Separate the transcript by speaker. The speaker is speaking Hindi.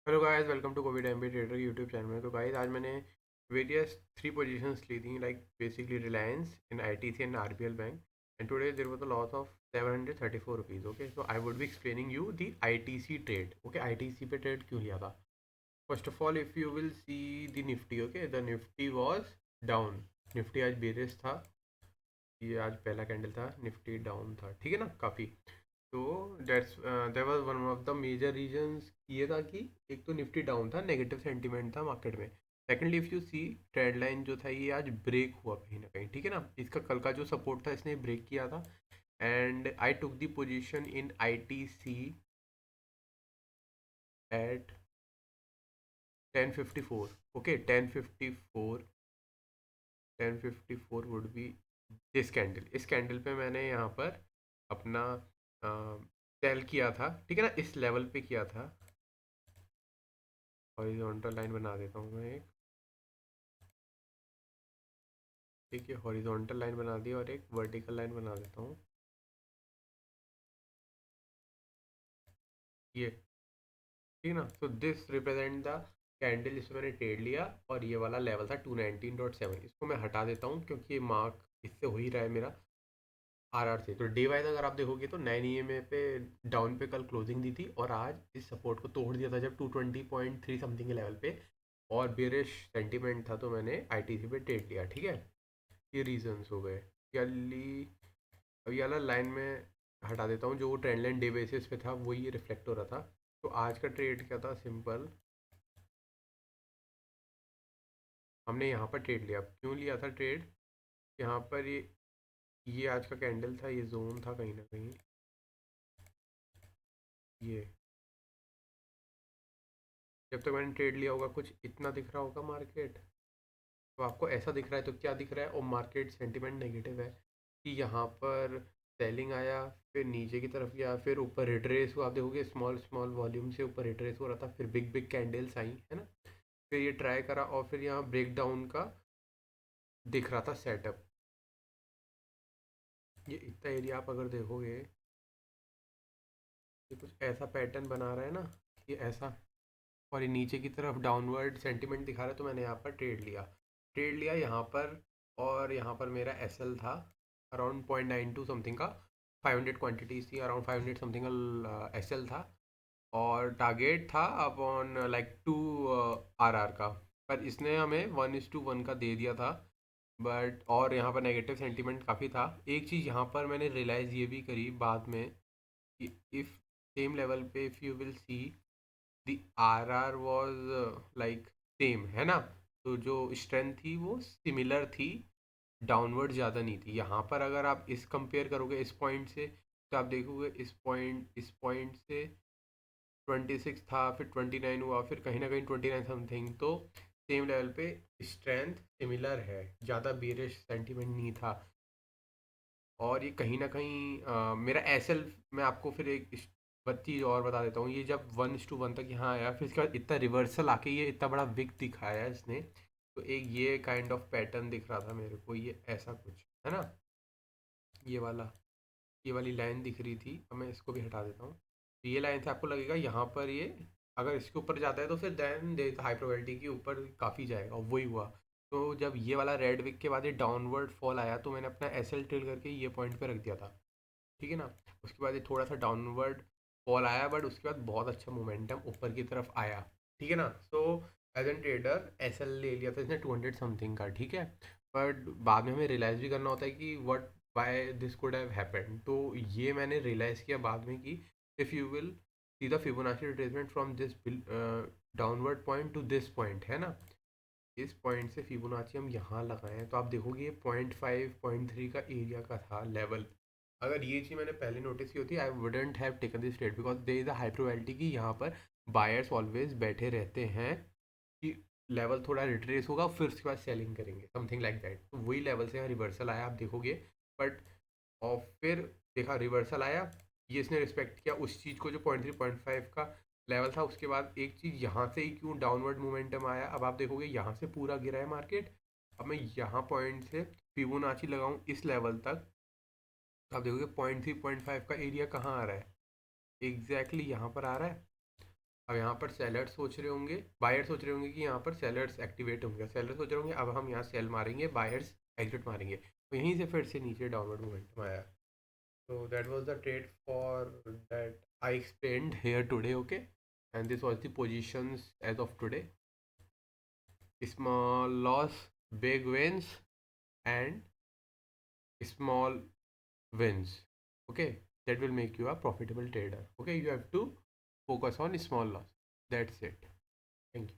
Speaker 1: Hello guys, welcome to Covid MB trader YouTube channel में। तो गाइस आज मैंने वेरियस थ्री पोजीशंस ली थी, like basically Reliance in ITC and RBL bank, and today there was a loss of 734 rupees. Okay, so I would be explaining you the ITC trade. Okay, ITC पे ट्रेड क्यों लिया था। First of all, if you will see the Nifty, okay, the Nifty was down. Nifty आज बेरिश था, ये आज पहला कैंडल था, निफ्टी डाउन था, ठीक है ना, काफ़ी। तो that's there was one of the major reasons, ये था कि एक तो निफ्टी डाउन था, नेगेटिव सेंटीमेंट था मार्केट में। Secondly, if you see trend line जो था ये आज ब्रेक हुआ कहीं ना कहीं, ठीक है ना। इसका कल का जो सपोर्ट था इसने ब्रेक किया था, and I took the position in ITC at 1054। Okay, 1054, 1054 would be this candle. इस कैंडल पे मैंने यहाँ पर अपना सेल किया था, ठीक है ना, इस लेवल पे किया था। हॉरिजॉन्टल लाइन बना देता हूँ मैं एक, ठीक है, हॉरिजॉन्टल लाइन बना दी और एक वर्टिकल लाइन बना देता हूँ, ये, ठीक है ना। So this represent the candle जिसमें मैंने ट्रेड लिया, और ये वाला लेवल था 219.7। इसको मैं हटा देता हूँ क्योंकि ये मार्क इससे हो ही रहा है मेरा आरआर से। तो डे वाइज अगर आप देखोगे तो 9 EMA पे डाउन पे कल क्लोजिंग दी थी, और आज इस सपोर्ट को तोड़ दिया था जब 220.3 समथिंग के लेवल पे, और बेरिश सेंटीमेंट था, तो मैंने आईटीसी पे ट्रेड लिया, ठीक है। ये रीजंस हो गए। यली अब ये वाला लाइन में हटा देता हूँ, जो वो ट्रेंड लाइन डे बेसिस पे था वही रिफ्लेक्ट हो रहा था। तो आज का ट्रेड क्या था, सिंपल, हमने यहाँ पर ट्रेड लिया। क्यों लिया था ट्रेड, यहाँ पर ये आज का कैंडल था, ये जोन था कहीं ना कहीं, ये जब तक मैंने ट्रेड लिया होगा कुछ इतना दिख रहा होगा मार्केट, तो आपको ऐसा दिख रहा है, तो क्या दिख रहा है, और मार्केट सेंटिमेंट नेगेटिव है कि यहाँ पर सेलिंग आया, फिर नीचे की तरफ गया, फिर ऊपर रिट्रेस हुआ। आप देखोगे स्मॉल स्मॉल वॉल्यूम से ऊपर रिट्रेस हो रहा था, फिर बिग बिग कैंडल्स आई, है ना। फिर ये ट्राई करा, और फिर यहाँ ब्रेक डाउन का दिख रहा था सेटअप। ये इतना एरिया आप अगर देखोगे, ये कुछ ऐसा पैटर्न बना रहा है ना, ये ऐसा, और ये नीचे की तरफ डाउनवर्ड सेंटीमेंट दिखा रहा है, तो मैंने यहाँ पर ट्रेड लिया यहाँ पर। और यहाँ पर मेरा एस एल था अराउंड 0.92 समथिंग का, 500 क्वान्टिटीज थी, अराउंड 500 समथिंग का एस एल था, और टारगेट था अपॉन लाइक 2 RR का। पर इसने हमें 1:1 का दे दिया था, बट और यहाँ पर नेगेटिव सेंटीमेंट काफ़ी था। एक चीज़ यहाँ पर मैंने रियलाइज़ ये भी करी बाद में कि इफ़ सेम लेवल पे, if you will see the RR was like same, है ना। तो जो स्ट्रेंथ थी वो सिमिलर थी, डाउनवर्ड ज़्यादा नहीं थी। यहाँ पर अगर आप इस कंपेयर करोगे इस पॉइंट से, तो आप देखोगे इस पॉइंट से 26 था, फिर 29 हुआ, फिर कहीं ना कहीं 29 समथिंग। तो सेम लेवल पे स्ट्रेंथ सिमिलर है, ज़्यादा बेरिश सेंटीमेंट नहीं था। और ये कहीं ना कहीं मेरा एसएल, मैं आपको फिर एक चीज़ और बता देता हूँ। ये जब 1:1 तक यहाँ आया, फिर इसके बाद इतना रिवर्सल आके ये इतना बड़ा विक दिखाया इसने, तो एक ये काइंड ऑफ पैटर्न दिख रहा था मेरे को, ये ऐसा कुछ, है ना। ये वाला, ये वाली लाइन दिख रही थी, अब मैं इसको भी हटा देता हूँ। तो ये लाइन से आपको लगेगा यहाँ पर ये, अगर इसके ऊपर जाता है तो फिर देन दे हाई प्रोबेबिलिटी के ऊपर काफ़ी जाएगा, और वही हुआ। तो जब ये वाला रेड विक के बाद ये डाउनवर्ड फॉल आया, तो मैंने अपना एस एल ट्रेड करके ये पॉइंट पे रख दिया था, ठीक है ना। उसके बाद ये थोड़ा सा डाउनवर्ड फॉल आया, बट उसके बाद बहुत अच्छा मोमेंटम ऊपर की तरफ आया, ठीक है ना। So as an trader S L ले लिया था इसने 200 समथिंग का, ठीक है। बट बाद में हमें रियलाइज़ भी करना होता है कि what why this could have happened. तो ये मैंने रियलाइज़ किया बाद में कि if you will see the Fibonacci retracement from this downward point two this point, है ना, इस पॉइंट से फिबोनाची हम यहाँ लगाए हैं, तो आप देखोगे ये 0.5 0.3 का एरिया का था लेवल। अगर ये चीज़ मैंने पहले नोटिस की होती, I wouldn't have taken this trade, because there is a high probability कि यहाँ पर बायर्स ऑलवेज बैठे रहते हैं कि लेवल थोड़ा रिट्रेस होगा, फिर उसके बाद सेलिंग करेंगे, समथिंग लाइक दैट। तो वही लेवल से यहाँ रिवर्सल आया, आप देखोगे। बट और फिर देखा रिवर्सल आया, ये इसने रिस्पेक्ट किया उस चीज़ को जो 0.3 0.5 का लेवल था। उसके बाद एक चीज़ यहाँ से ही क्यों डाउनवर्ड मोमेंटम आया, अब आप देखोगे यहाँ से पूरा गिरा है मार्केट। अब मैं यहाँ पॉइंट से फिबोनाची लगाऊं इस लेवल तक, तो आप देखोगे 0.3 0.5 का एरिया कहाँ आ रहा है, एग्जैक्टली यहाँ पर आ रहा है। अब यहाँ पर सेलर्स सोच रहे होंगे, बायर्स सोच रहे होंगे कि यहाँ पर सेलर्स एक्टिवेट होंगे, सेलर्स सोच रहे होंगे अब हम यहाँ सेल मारेंगे, बायर्स एग्जिट मारेंगे, तो यहीं से फिर से नीचे डाउनवर्ड मोमेंटम आया. So that was the trade for that I explained here today, okay? And this was the positions as of today. Small loss, big wins, and small wins. Okay, that will make you a profitable trader. Okay, you have to focus on small loss. That's it. Thank you.